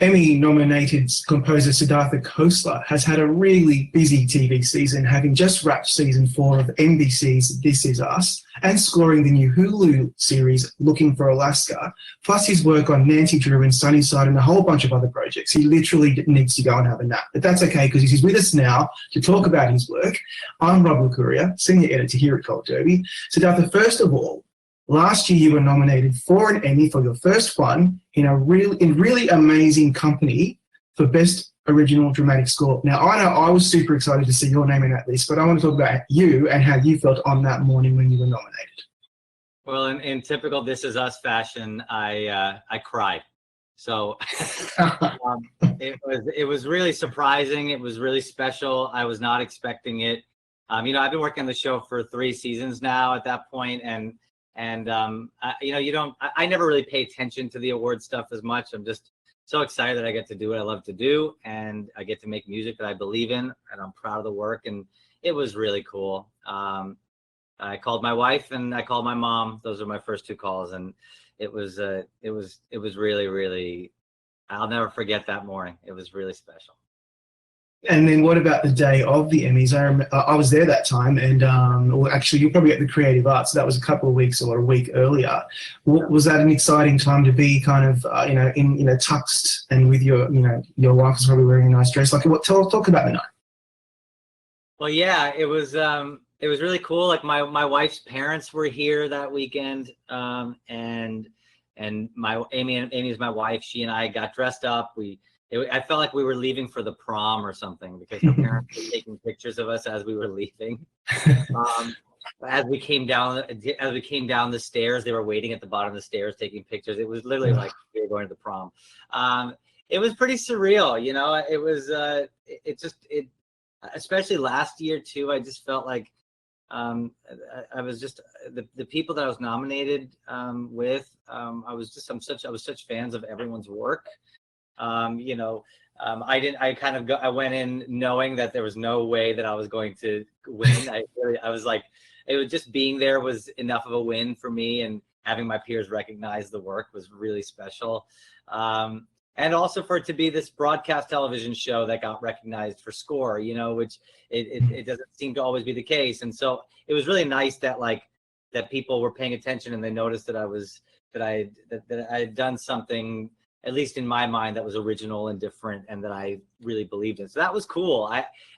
Emmy-nominated composer Siddhartha Khosla has had a really busy TV season, having just wrapped season 4 of NBC's This Is Us and scoring the new Hulu series Looking for Alaska, plus his work on Nancy Drew and Sunnyside and a whole bunch of other projects. He literally needs to go and have a nap, but that's okay because he's with us now to talk about his work. I'm Rob Licuria, senior editor here at Cult Derby. Siddhartha, first of all, last year you were nominated for an Emmy for your first one in really amazing company for Best Original Dramatic Score. Now, I know I was super excited to see your name in that list, but I want to talk about you and how you felt on that morning when you were nominated. Well, in typical This Is Us fashion, I cried. So it was really surprising. It was really special. I was not expecting it. I've been working on the show for 3 seasons now at that point, and I never really pay attention to the award stuff as much. I'm just so excited that I get to do what I love to do, and I get to make music that I believe in, and I'm proud of the work, and it was really cool. I called my wife and I called my mom. Those are my first 2 calls, and it was really, really, I'll never forget that morning. It was really special. And then what about the day of the Emmys? I was there that time, and actually you're probably at the Creative Arts, so that was a couple of weeks or a week earlier. Was that an exciting time to be kind of tuxed and with your wife was probably wearing a nice dress? Like, talk about the night. Well, yeah, it was really cool. Like my wife's parents were here that weekend, and Amy's my wife. She and I got dressed up. I felt like we were leaving for the prom or something because her parents were taking pictures of us as we were leaving. As we came down the stairs, they were waiting at the bottom of the stairs taking pictures. It was literally like we were going to the prom. It was pretty surreal, It was especially last year too. I just felt like I was just the people that I was nominated with. I was such fans of everyone's work. I went in knowing that there was no way that I was going to win. I was like, it was just being there was enough of a win for me, and having my peers recognize the work was really special. And also for it to be this broadcast television show that got recognized for score, which it doesn't seem to always be the case. And so it was really nice that that people were paying attention and they noticed that I had done something, at least in my mind, that was original and different, and that I really believed in. So that was cool.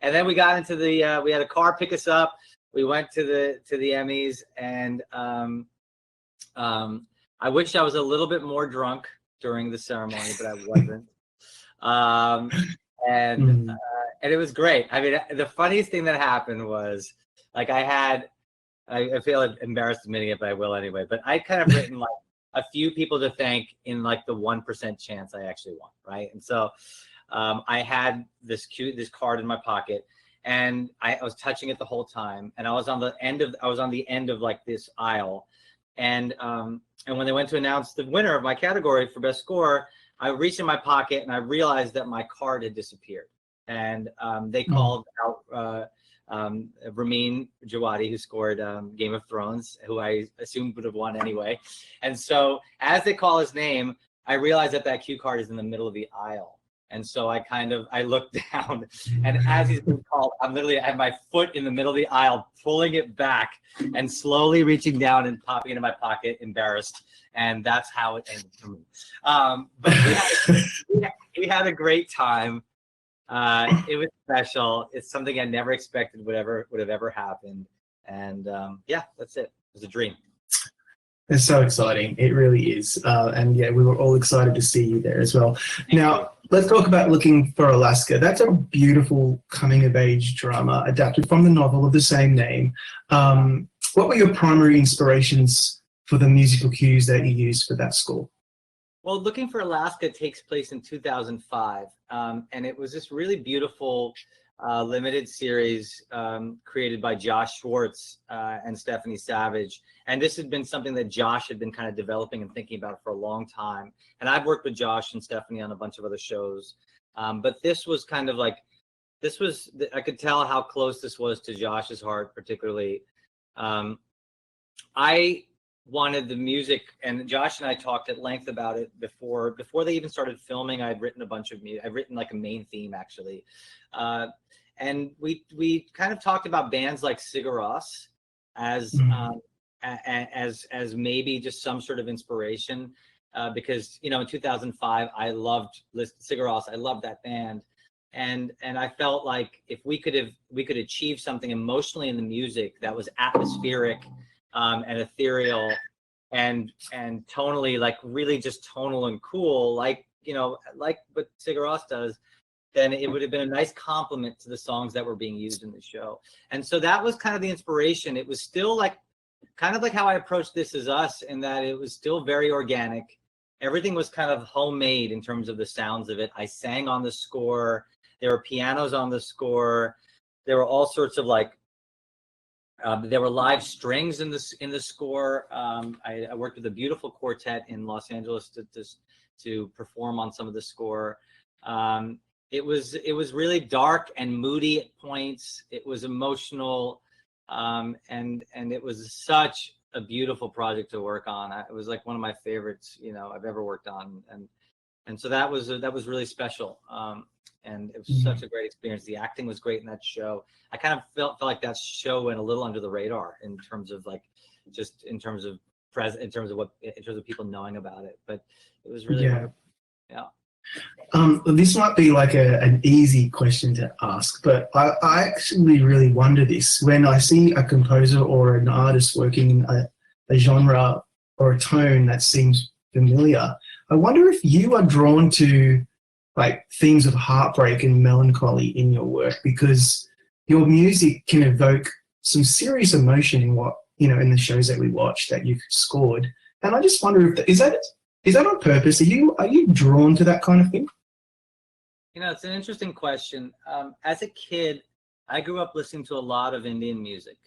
And then we got into we had a car pick us up. We went to the Emmys, and I wish I was a little bit more drunk during the ceremony, but I wasn't. And it was great. I mean, the funniest thing that happened was I feel embarrassed admitting it, but I will anyway. But I kind of written a few people to thank in the 1% chance I actually won, right? And so I had this card in my pocket, and I was touching it the whole time, and I was on the end of this aisle, and when they went to announce the winner of my category for best score, I reached in my pocket and I realized that my card had disappeared, and they called out Ramin Djawadi, who scored Game of Thrones, who I assumed would have won anyway. And so as they call his name, I realized that cue card is in the middle of the aisle. And so I looked down, and as he's being called, I had my foot in the middle of the aisle, pulling it back and slowly reaching down and popping it in my pocket, embarrassed. And that's how it ended for me. But we had a great time. It was special. It's something I never expected would have ever happened. And that's it. It was a dream. It's so exciting. It really is. And yeah, we were all excited to see you there as well. Now, let's talk about Looking for Alaska. That's a beautiful coming-of-age drama adapted from the novel of the same name. What were your primary inspirations for the musical cues that you used for that score? Well, Looking for Alaska takes place in 2005, and it was this really beautiful limited series created by Josh Schwartz and Stephanie Savage. And this had been something that Josh had been kind of developing and thinking about for a long time. And I've worked with Josh and Stephanie on a bunch of other shows. But this was kind of I could tell how close this was to Josh's heart, particularly. I wanted the music, and Josh and I talked at length about it before they even started filming. I'd written a bunch of music. I'd written like a main theme actually, and we kind of talked about bands like Sigur Rós as as maybe just some sort of inspiration, because in 2005 I loved Sigur Rós. I loved that band, and I felt like if we could achieve something emotionally in the music that was atmospheric, and ethereal, and tonally, like really just tonal and cool, like like what Sigur Rós does, then it would have been a nice complement to the songs that were being used in the show. And so that was kind of the inspiration. It was still like kind of like how I approached This Is Us, in that it was still very organic. Everything was kind of homemade in terms of the sounds of it. I sang on the score. There were pianos on the score. There were all sorts of like there were live strings in the score. I worked with a beautiful quartet in Los Angeles to perform on some of the score. It was really dark and moody at points. It was emotional, and it was such a beautiful project to work on. It was like one of my favorites, I've ever worked on, and so that was really special. And it was such a great experience. The acting was great in that show. I kind of felt like that show went a little under the radar in terms of like, just in terms of people knowing about it. But it was really wonderful. Yeah. This might be like an easy question to ask, but I actually really wonder this when I see a composer or an artist working in a genre or a tone that seems familiar. I wonder if you are drawn to like themes of heartbreak and melancholy in your work, because your music can evoke some serious emotion in what, in the shows that we watch that you've scored. And I just wonder if is that on purpose? Are you drawn to that kind of thing? It's an interesting question. As a kid, I grew up listening to a lot of Indian music.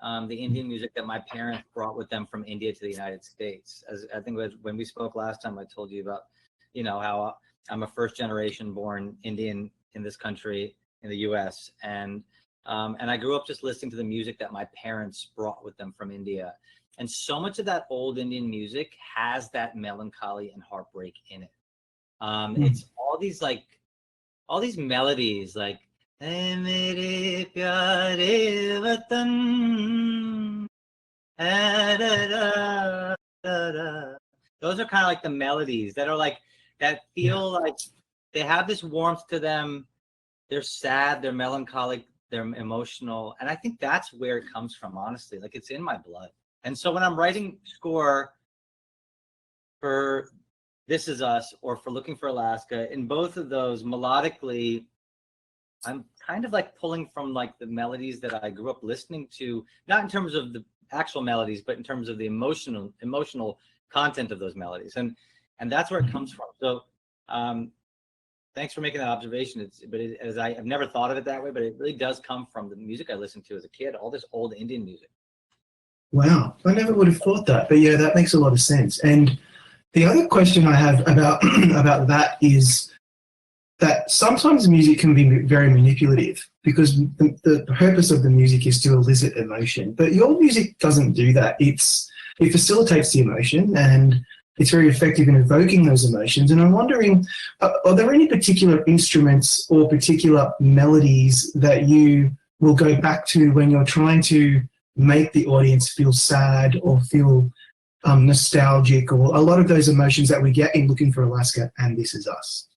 The Indian music that my parents brought with them from India to the United States. As I think when we spoke last time, I told you about, how I'm a first generation born Indian in this country, in the US. And I grew up just listening to the music that my parents brought with them from India. And so much of that old Indian music has that melancholy and heartbreak in it. It's all these melodies like, "Hai mere pyare watan, da da da da." Those are kind of like the melodies that are like, that feel like they have this warmth to them. They're sad, they're melancholic, they're emotional. And I think that's where it comes from, honestly. Like, it's in my blood. And so when I'm writing score for This Is Us or for Looking for Alaska, in both of those, melodically, I'm kind of like pulling from like the melodies that I grew up listening to, not in terms of the actual melodies, but in terms of the emotional content of those melodies. And that's where it comes from. So thanks for making that observation. I've never thought of it that way, but it really does come from the music I listened to as a kid, all this old Indian music. Wow, I never would have thought that, but yeah, that makes a lot of sense. And the other question I have about about that is that sometimes music can be very manipulative, because the purpose of the music is to elicit emotion, but your music doesn't do that. It facilitates the emotion, and it's very effective in evoking those emotions. And I'm wondering, are there any particular instruments or particular melodies that you will go back to when you're trying to make the audience feel sad or feel nostalgic, or a lot of those emotions that we get in Looking for Alaska and This Is Us?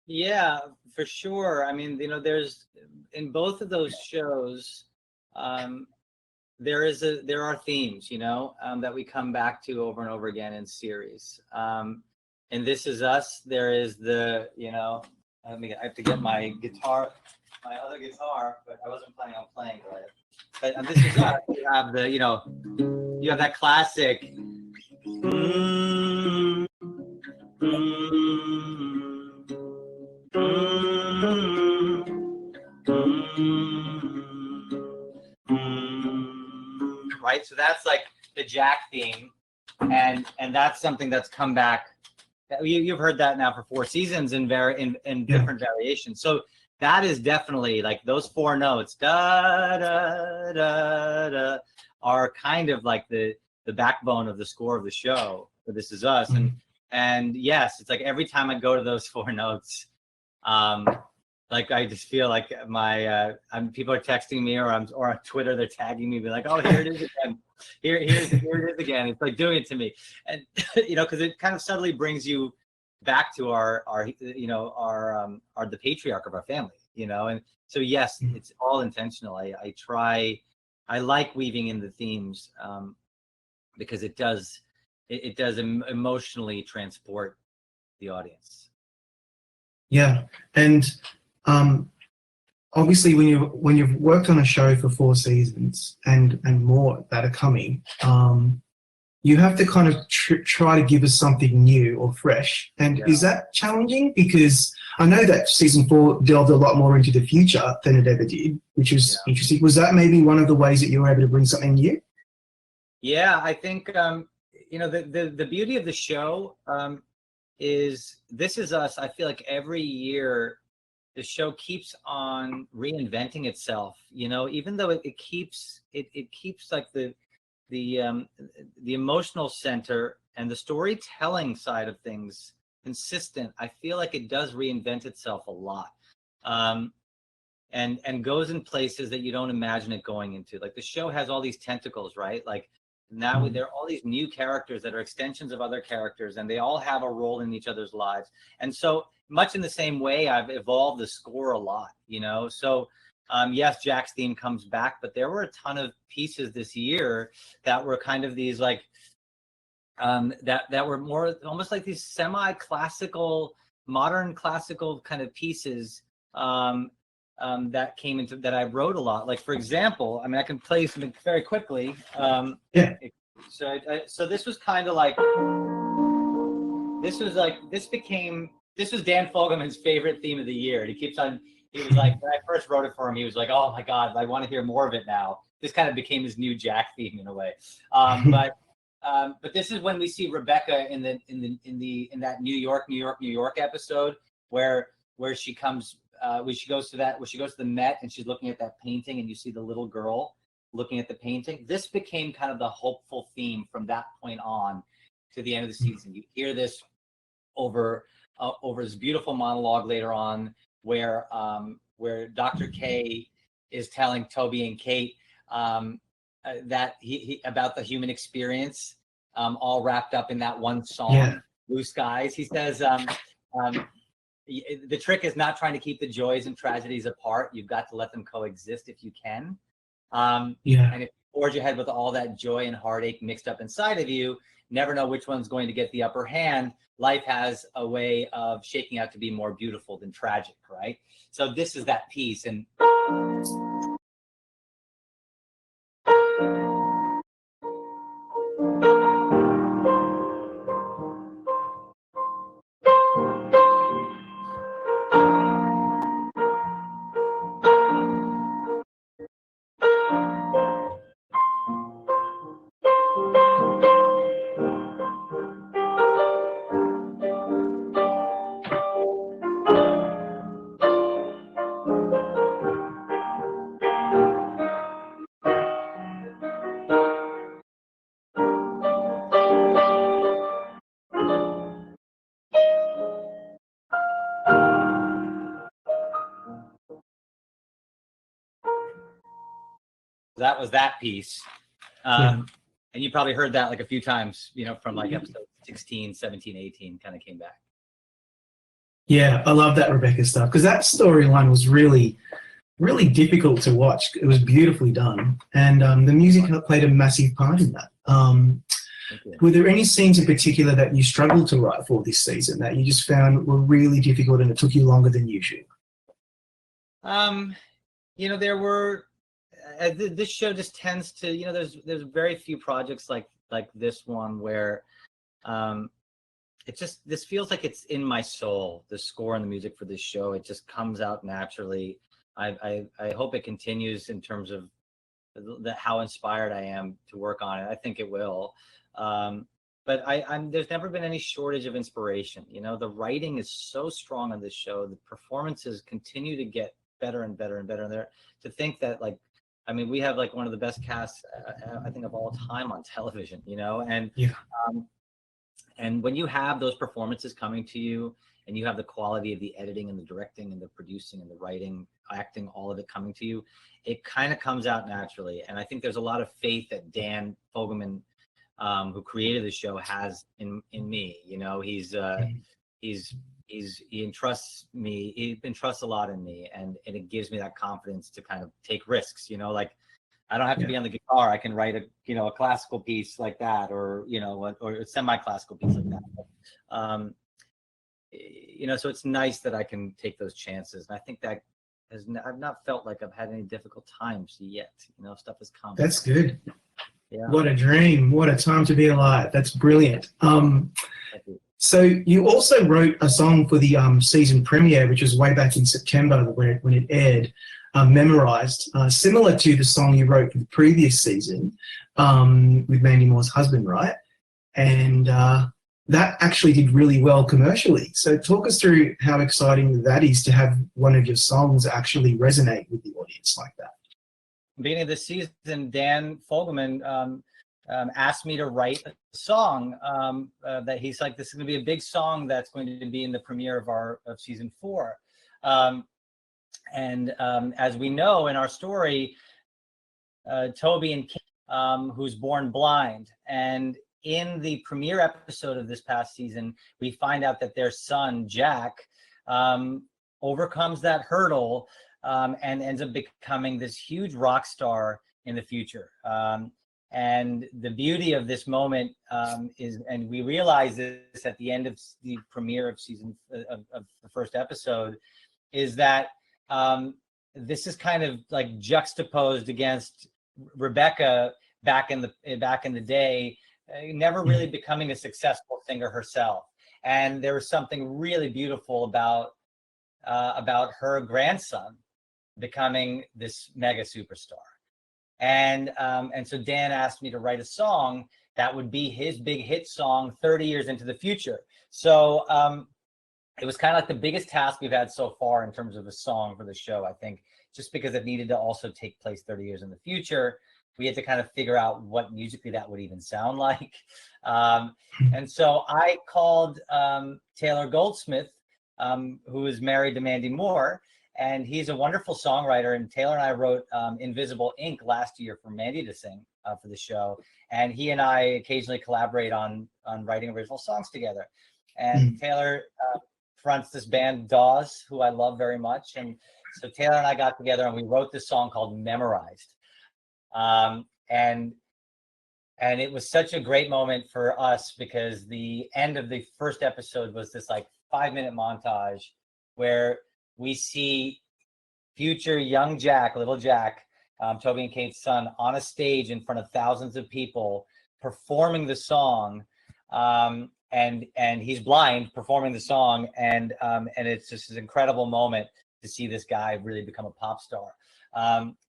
Yeah, for sure. I mean, there's, in both of those shows, there are themes, that we come back to over and over again in series. In This Is Us, there is the, I have to get my other guitar, but I wasn't planning on playing it. But on This Is Us, you have you have that classic. Right, so that's like the Jack theme, and that's something that's come back. You've heard that now for 4 seasons in different variations. So that is definitely like those 4 notes, da da da da, are kind of like the the backbone of the score of the show for This Is Us. And yes, it's like every time I go to those 4 notes, like I just feel like my people are texting me or on Twitter they're tagging me, be like, oh, here it is again, here it is again. It's like doing it to me, and because it kind of subtly brings you back to our the patriarch of our family, and so yes, it's all intentional. I like weaving in the themes because it does emotionally transport the audience. Yeah, and obviously when you've worked on a show for 4 seasons and more that are coming, you have to kind of try to give us something new or fresh. And is that challenging? Because I know that season 4 delved a lot more into the future than it ever did, which was interesting. Was that maybe one of the ways that you were able to bring something new? Yeah, I think the beauty of the show is This Is Us. I feel like every year the show keeps on reinventing itself, even though it keeps like the emotional center and the storytelling side of things consistent. I feel like it does reinvent itself a lot, and goes in places that you don't imagine it going into. Like the show has all these tentacles, right? Like now there are all these new characters that are extensions of other characters, and they all have a role in each other's lives. And so much in the same way, I've evolved the score a lot, So yes, Jack's theme comes back, but there were a ton of pieces this year that were kind of these like that were more almost like these semi-classical, modern classical kind of pieces that came into that I wrote a lot. Like for example, I mean, I can play you something very quickly. So this was kind of like this was Dan Fogelman's favorite theme of the year. And he was like, when I first wrote it for him, he was like, oh my God, I want to hear more of it now. This kind of became his new Jack theme in a way. But this is when we see Rebecca in that New York episode where she comes when she goes to the Met and she's looking at that painting and you see the little girl looking at the painting. This became kind of the hopeful theme from that point on to the end of the season. You hear this over this beautiful monologue later on where Dr. K is telling Toby and Kate that he about the human experience, all wrapped up in that one song, Blue Skies. He says, the trick is not trying to keep the joys and tragedies apart. You've got to let them coexist if you can. And if you forge ahead with all that joy and heartache mixed up inside of you, never know which one's going to get the upper hand. Life has a way of shaking out to be more beautiful than tragic, right? So this is that piece. And that was that piece. And you probably heard that like a few times, from like episode 16, 17, 18 kind of came back. Yeah, I love that Rebecca stuff because that storyline was really, really difficult to watch. It was beautifully done. And the music played a massive part in that. Were there any scenes in particular that you struggled to write for this season that you just found were really difficult and it took you longer than usual? There were, this show just tends to, there's very few projects like this one where this feels like it's in my soul, the score and the music for this show. It just comes out naturally. I hope it continues in terms of how inspired I am to work on it. I think it will. But there's never been any shortage of inspiration. The writing is so strong on this show. The performances continue to get better and better and better. And to think that like I mean, we have like one of the best casts, I think, of all time on television, you know, and when you have those performances coming to you, and you have the quality of the editing and the directing and the producing and the writing, acting, all of it coming to you, it kind of comes out naturally. And I think there's a lot of faith that Dan Fogelman, who created the show, has in me. You know, he entrusts me. He entrusts a lot in me, and it gives me that confidence to kind of take risks. You know, like I don't have to be on the guitar. I can write a classical piece like that, or or a semi-classical piece like that. You know, so it's nice that I can take those chances, and I think that I've not felt like I've had any difficult times yet. You know, stuff has come. That's good. Yeah. What a dream! What a time to be alive. That's brilliant. So you also wrote a song for the season premiere, which was way back in September when it aired, Memorized, similar to the song you wrote for the previous season with Mandy Moore's husband, right? And that actually did really well commercially. So talk us through how exciting that is to have one of your songs actually resonate with the audience like that. Beginning of the season, Dan Fogelman asked me to write a song that he's like, this is going to be a big song that's going to be in the premiere of season 4. And as we know in our story, Toby and Kate, who's born blind, and in the premiere episode of this past season, we find out that their son, Jack, overcomes that hurdle and ends up becoming this huge rock star in the future. And the beauty of this moment is, and we realize this at the end of the premiere of of the first episode, is that this is kind of like juxtaposed against Rebecca back in the day, never really becoming a successful singer herself. And there was something really beautiful about her grandson becoming this mega superstar. And so Dan asked me to write a song that would be his big hit song 30 years into the future. So it was kind of like the biggest task we've had so far in terms of a song for the show, I think, just because it needed to also take place 30 years in the future. We had to kind of figure out what musically that would even sound like. And so I called Taylor Goldsmith, who is married to Mandy Moore, and he's a wonderful songwriter. And Taylor and I wrote Invisible Ink last year for Mandy to sing for the show. And he and I occasionally collaborate on writing original songs together. And Taylor fronts this band Dawes, who I love very much. And so Taylor and I got together and we wrote this song called Memorized. And it was such a great moment for us because the end of the first episode was this like 5-minute montage where we see future young Jack, little Jack, Toby and Kate's son, on a stage in front of thousands of people performing the song. And he's blind performing the song. And it's just this incredible moment to see this guy really become a pop star.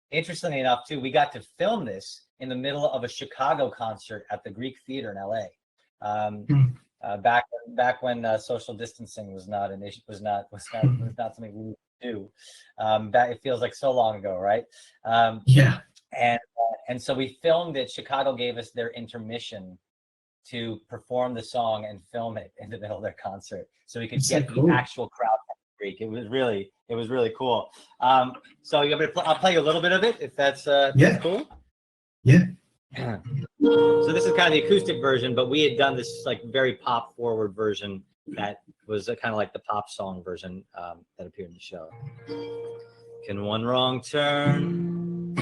Interestingly enough, too, we got to film this in the middle of a Chicago concert at the Greek Theater in LA. Back when social distancing was not an issue, was not something we would do. It feels like so long ago, right? Yeah. And so we filmed it. Chicago gave us their intermission to perform the song and film it in the middle of their concert, so we could get the actual crowd. It was really cool. So I'll play you a little bit of it if that's cool. Yeah. So this is kind of the acoustic version, but we had done this like very pop forward version that was kind of like the pop song version that appeared in the show. Can one wrong turn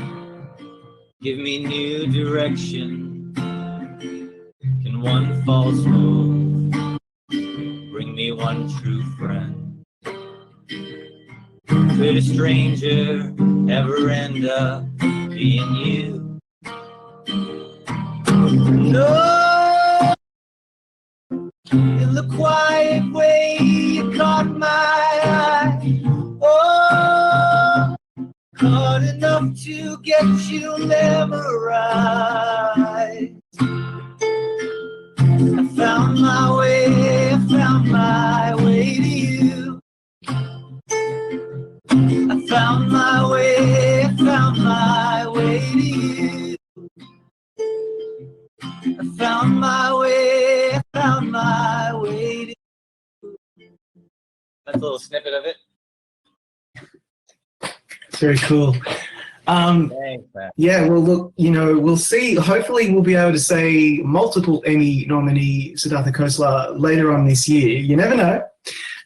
give me new direction? Can one false move bring me one true friend? Could a stranger ever end up being you? No, in the quiet way you caught my eye. Oh, caught enough to get you memorized. I found my way to you. I found my way a little snippet of it. Very cool. Thanks, man. Yeah, well, look, we'll see. Hopefully, we'll be able to say multiple Emmy nominee Siddhartha Khosla later on this year. You never know.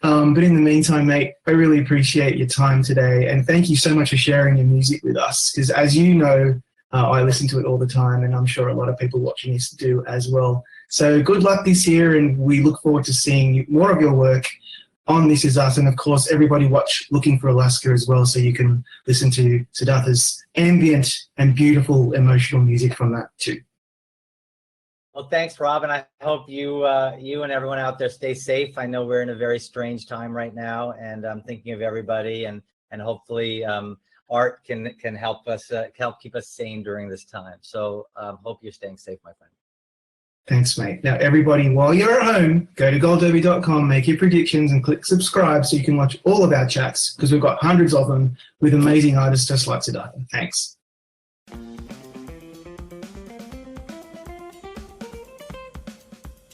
But in the meantime, mate, I really appreciate your time today. And thank you so much for sharing your music with us. Because as you know, I listen to it all the time, and I'm sure a lot of people watching this do as well. So good luck this year, and we look forward to seeing more of your work on This Is Us. And of course, everybody watch Looking for Alaska as well, so you can listen to Siddhartha's ambient and beautiful emotional music from that too. Well, thanks, Rob, and I hope you and everyone out there stay safe. I know we're in a very strange time right now, and I'm thinking of everybody, and hopefully art can help us help keep us sane during this time. So hope you're staying safe, my friend. Thanks, mate. Now, everybody, while you're at home, go to goldderby.com, make your predictions, and click subscribe so you can watch all of our chats, because we've got hundreds of them with amazing artists just like Siddhartha. Thanks.